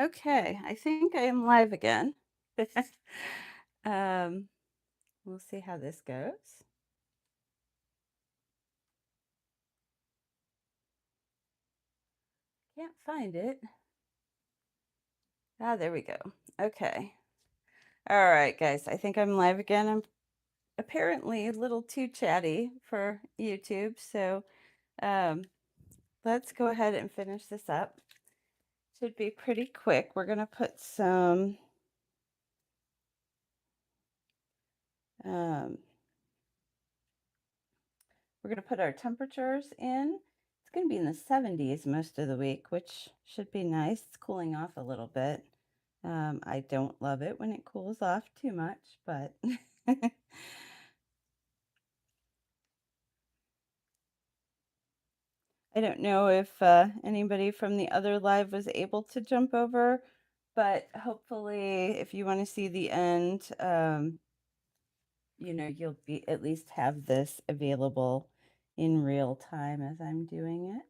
Okay, I think I am live again. um, we'll see how this goes. Can't find it. Ah, there we go. Okay. All right, guys, I think I'm live again. I'm apparently a little too chatty for YouTube, so um, let's go ahead and finish this up. Should be pretty quick. We're going to put some um, we're going to put our temperatures in. It's going to be in the 70s most of the week, which should be nice. It's cooling off a little bit. I don't love it when it cools off too much, but I don't know if anybody from the other live was able to jump over, but hopefully if you want to see the end, you'll be at least have this available in real time as I'm doing it.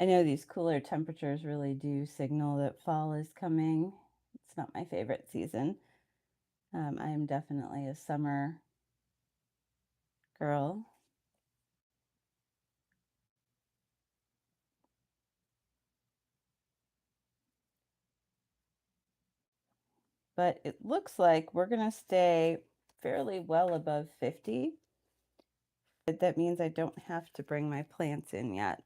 I know these cooler temperatures really do signal that fall is coming. It's not my favorite season. I am definitely a summer girl. But it looks like we're going to stay fairly well above 50. That means I don't have to bring my plants in yet.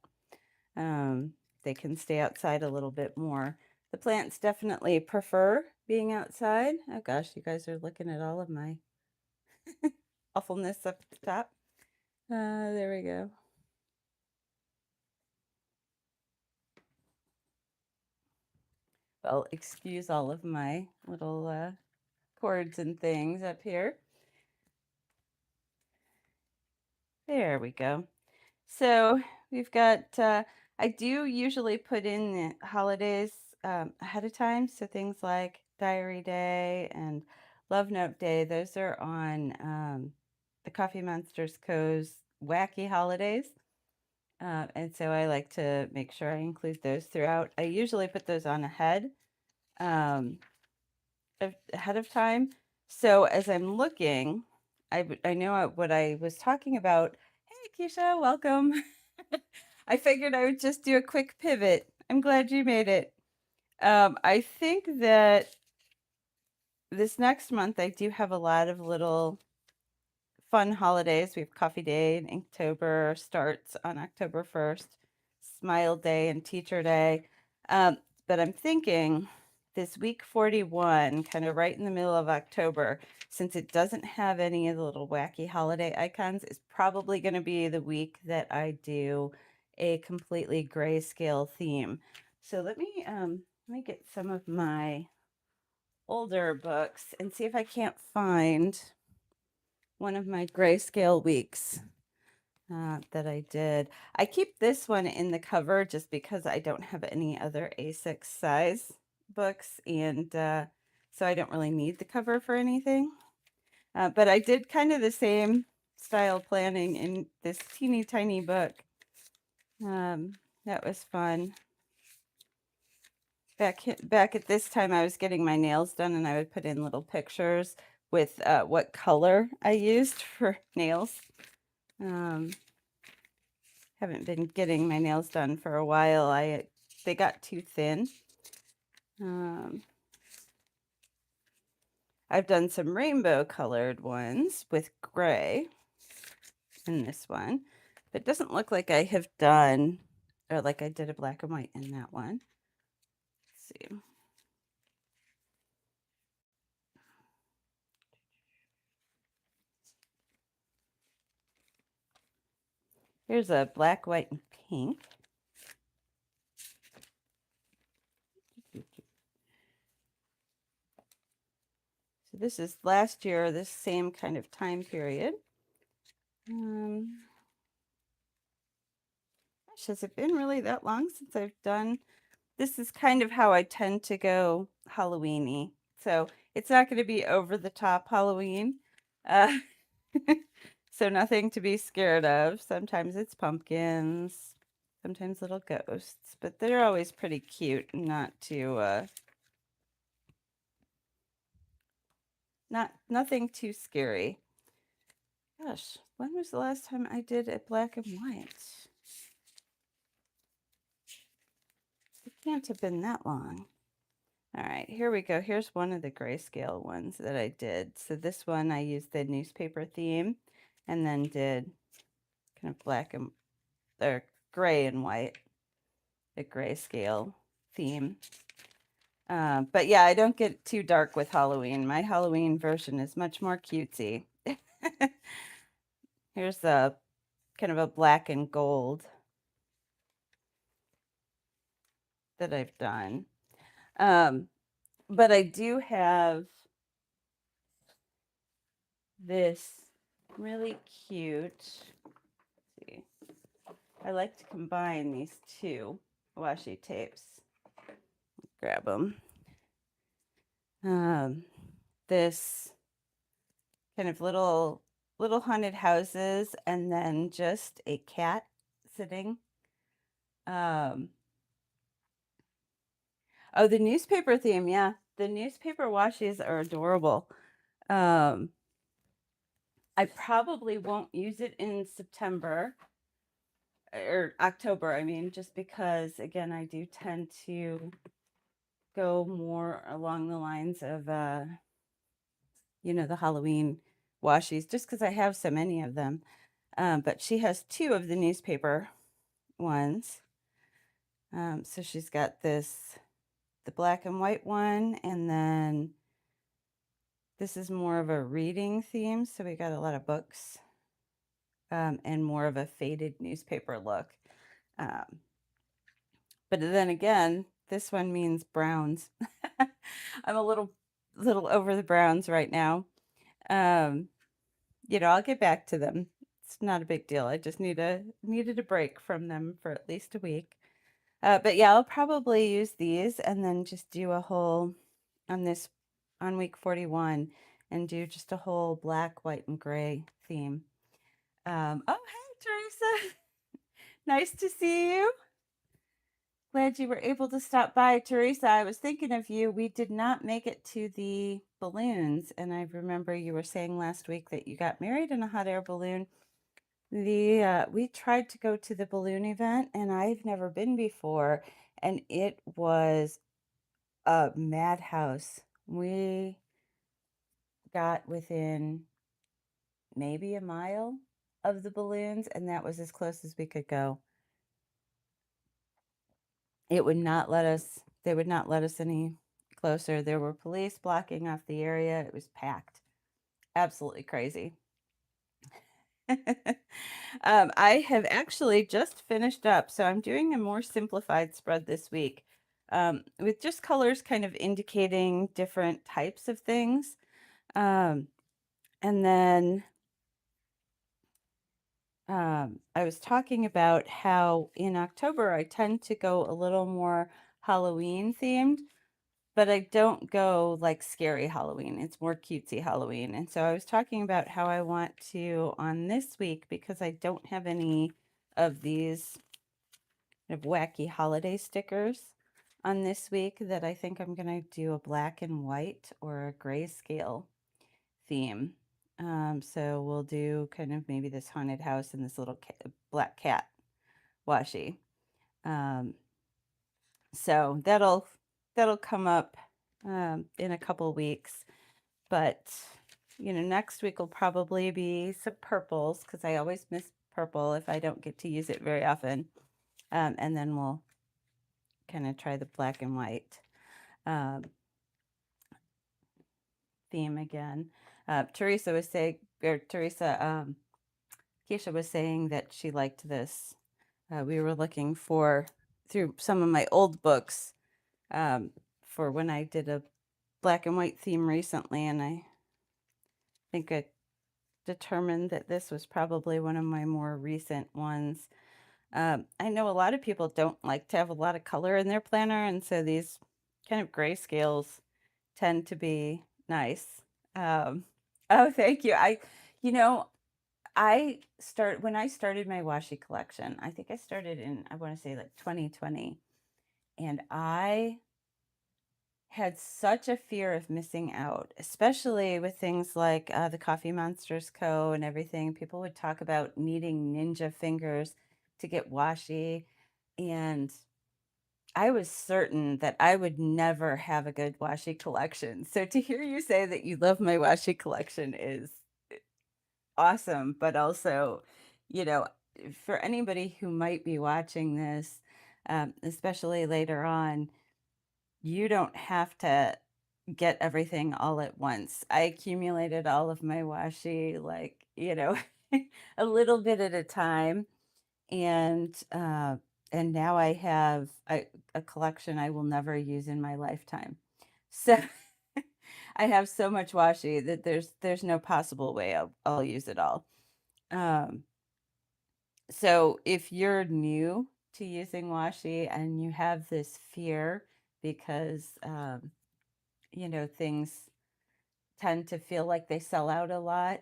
They can stay outside a little bit more. The plants definitely prefer being outside. Oh gosh, you guys are looking at all of my awfulness up at the top. There we go. Well, excuse all of my little cords and things up here. There we go. So we've got, I do usually put in the holidays ahead of time. So things like Diary Day and Love Note Day, those are on the Coffee Monsters Co.'s wacky holidays. And so I like to make sure I include those throughout. I usually put those on um, ahead of time. So as I'm looking, I know what I was talking about. Hey, Keisha, welcome. I figured I would just do a quick pivot. I'm glad you made it. I think that this next month I do have a lot of little fun holidays. We have Coffee Day in October, starts on October 1st, Smile Day and Teacher Day. But I'm thinking this week 41, kind of right in the middle of October, since it doesn't have any of the little wacky holiday icons, is probably going to be the week that I do a completely grayscale theme. So let me get some of my older books and see if I can't find one of my grayscale weeks that I did. I keep this one in the cover just because I don't have any other A6 size books, and so I don't really need the cover for anything. But I did kind of the same style planning in this teeny tiny book. That was fun. Back at this time, I was getting my nails done, and I would put in little pictures with what color I used for nails. Haven't been getting my nails done for a while. They got too thin. I've done some rainbow colored ones with gray in this one, but it doesn't look like I have done, or like I did a black and white in that one. Let's see. Here's a black, white, and pink. So this is last year, this same kind of time period. Gosh, has it been really that long since I've done? This is kind of how I tend to go Halloween-y. So it's not going to be over the top Halloween. Uh, so nothing to be scared of. Sometimes it's pumpkins, sometimes little ghosts, but they're always pretty cute, not too nothing too scary. Gosh, when was the last time I did a black and white? It can't have been that long. All right, here we go. Here's one of the grayscale ones that I did. So this one I used the newspaper theme and then did kind of black and or gray and white, the grayscale theme. But yeah, I don't get too dark with Halloween. My Halloween version is much more cutesy. Here's a kind of a black and gold that I've done. But I do have this really cute, let's see, I like to combine these two washi tapes. Grab them. This kind of little haunted houses and then just a cat sitting. Oh, the newspaper theme, yeah. The newspaper washes are adorable. Um, I probably won't use it in September or October, I mean, just because again, I do tend to go more along the lines of the Halloween washies, just because I have so many of them. But she has two of the newspaper ones. So she's got the black and white one, and then this is more of a reading theme. So we got a lot of books and more of a faded newspaper look. Um, but then again, this one means browns. I'm a little over the browns right now. Um, I'll get back to them. It's not a big deal. I just needed a break from them for at least a week. But yeah, I'll probably use these and then just do a whole on week 41 and do just a whole black, white, and gray theme. Oh, hey, Teresa. Nice to see you. Glad you were able to stop by, Teresa. I was thinking of you. We did not make it to the balloons, and I remember you were saying last week that you got married in a hot air balloon. We tried to go to the balloon event, and I've never been before, and it was a madhouse. We got within maybe a mile of the balloons, and that was as close as we could go. It would not let us, they would not let us any closer. There were police blocking off the area. It was packed. Absolutely crazy. I have actually just finished up, so I'm doing a more simplified spread this week with just colors kind of indicating different types of things. And then I was talking about how in October I tend to go a little more Halloween themed, but I don't go like scary Halloween. It's more cutesy Halloween. And so I was talking about how I want to on this week, because I don't have any of these kind of wacky holiday stickers on this week, that I think I'm going to do a black and white or a grayscale theme. So we'll do kind of maybe this haunted house and this little black cat washi. Um, so that'll come up in a couple weeks. But next week will probably be some purples, because I always miss purple if I don't get to use it very often. And then we'll kind of try the black and white theme again. Teresa was saying, or Teresa, Keisha was saying that she liked this. We were looking for through some of my old books for when I did a black and white theme recently, and I think I determined that this was probably one of my more recent ones. I know a lot of people don't like to have a lot of color in their planner, and so these kind of grayscales tend to be nice. Um, Oh, thank you. You know, when I started my washi collection, I think I started in, I want to say like 2020, and I had such a fear of missing out, especially with things like the Coffee Monsters Co. and everything. People would talk about needing ninja fingers to get washi, and I was certain that I would never have a good washi collection. So to hear you say that you love my washi collection is awesome, but also, you know, for anybody who might be watching this, especially later on, you don't have to get everything all at once. I accumulated all of my washi, like, a little bit at a time, and now I have a collection I will never use in my lifetime. So I have so much washi that there's no possible way I'll use it all. Um, so if you're new to using washi and you have this fear because things tend to feel like they sell out a lot,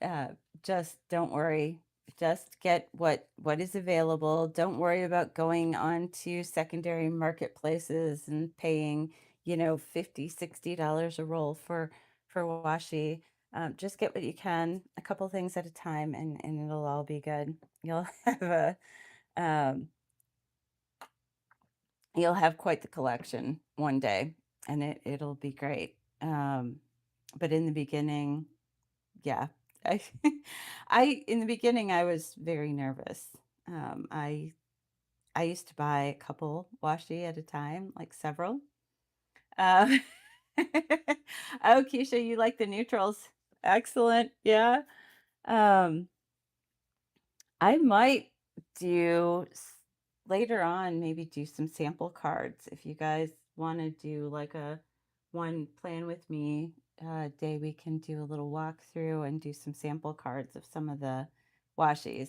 uh, just don't worry. Just get what is available. Don't worry about going on to secondary marketplaces and paying, 50, $60 a roll for washi. Just get what you can, a couple things at a time, and it'll all be good. You'll have um, you'll have quite the collection one day, and it'll be great. But in the beginning, yeah, I I in the beginning, I was very nervous. I used to buy a couple washi at a time, like several. Uh, oh, Keisha, you like the neutrals? Excellent. Yeah. Um, I might do later on, maybe do some sample cards. If you guys want to do like a one plan with me day, we can do a little walkthrough and do some sample cards of some of the washis,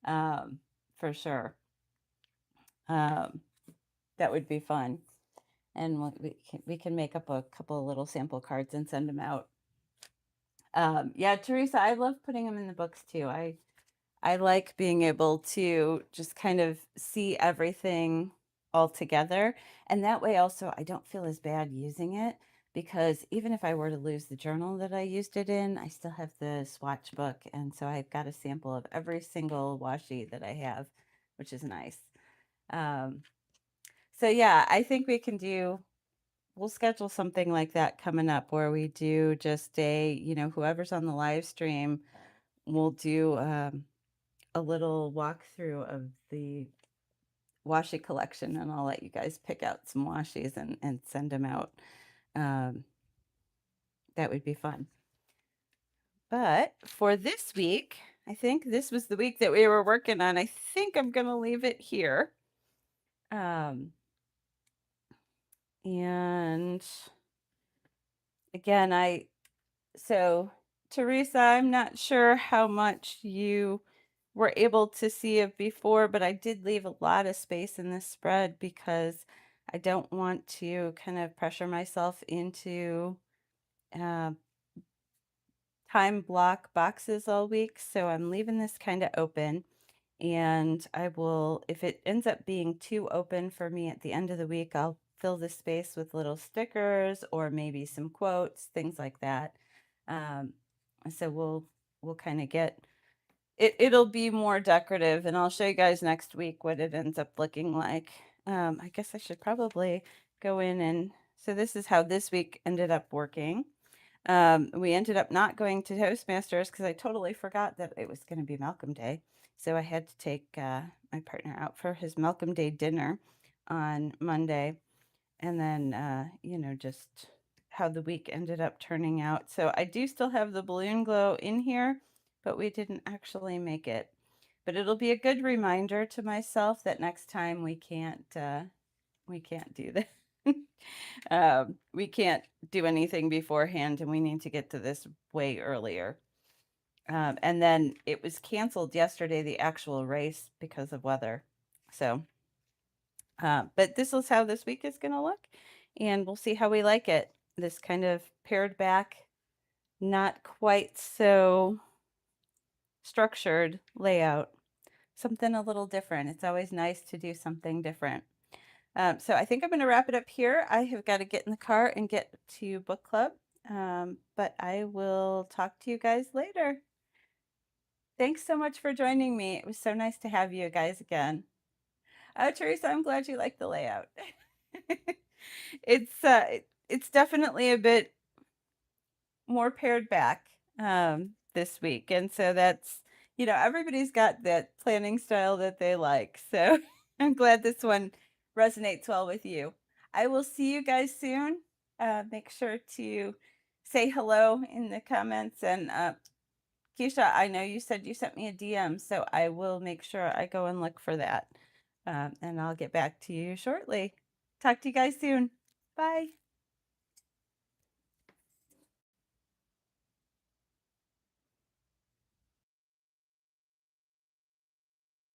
um, for sure. Um, that would be fun. And we can make up a couple of little sample cards and send them out. Yeah, Teresa, I love putting them in the books too. I like being able to just kind of see everything all together. And that way also I don't feel as bad using it, because even if I were to lose the journal that I used it in, I still have the swatch book. And so I've got a sample of every single washi that I have, which is nice. Um, so yeah, I think we'll schedule something like that coming up where we do just whoever's on the live stream, we'll do a little walkthrough of the washi collection, and I'll let you guys pick out some washis and send them out. Um, that would be fun. But for this week, I think this was the week that we were working on. I think I'm going to leave it here. Um, and again, so Teresa, I'm not sure how much you were able to see of before, but I did leave a lot of space in this spread because I don't want to kind of pressure myself into uh, time block boxes all week. So I'm leaving this kind of open. And I will, if it ends up being too open for me at the end of the week, I'll fill the space with little stickers or maybe some quotes, things like that. Um, so we'll kind of get it'll be more decorative, and I'll show you guys next week what it ends up looking like. I guess I should probably go in and so this is how this week ended up working. We ended up not going to Toastmasters because I totally forgot that it was going to be Malcolm Day. So I had to take my partner out for his Malcolm Day dinner on Monday, and then just how the week ended up turning out. So I do still have the balloon glow in here, but we didn't actually make it. But it'll be a good reminder to myself that next time we can't do that. We can't do anything beforehand, and we need to get to this way earlier. And then it was canceled yesterday, the actual race, because of weather. So, but this is how this week is going to look, and we'll see how we like it. This kind of pared back not quite so structured layout. Something a little different. It's always nice to do something different. So I think I'm going to wrap it up here. I have got to get in the car and get to book club. But I will talk to you guys later. Thanks so much for joining me. It was so nice to have you guys again. Teresa, I'm glad you like the layout. It's definitely a bit more pared back this week, and so that's everybody's got that planning style that they like. So I'm glad this one resonates well with you. I will see you guys soon. Make sure to say hello in the comments, and Keisha, I know you said you sent me a DM, so I will make sure I go and look for that. And I'll get back to you shortly. Talk to you guys soon. Bye.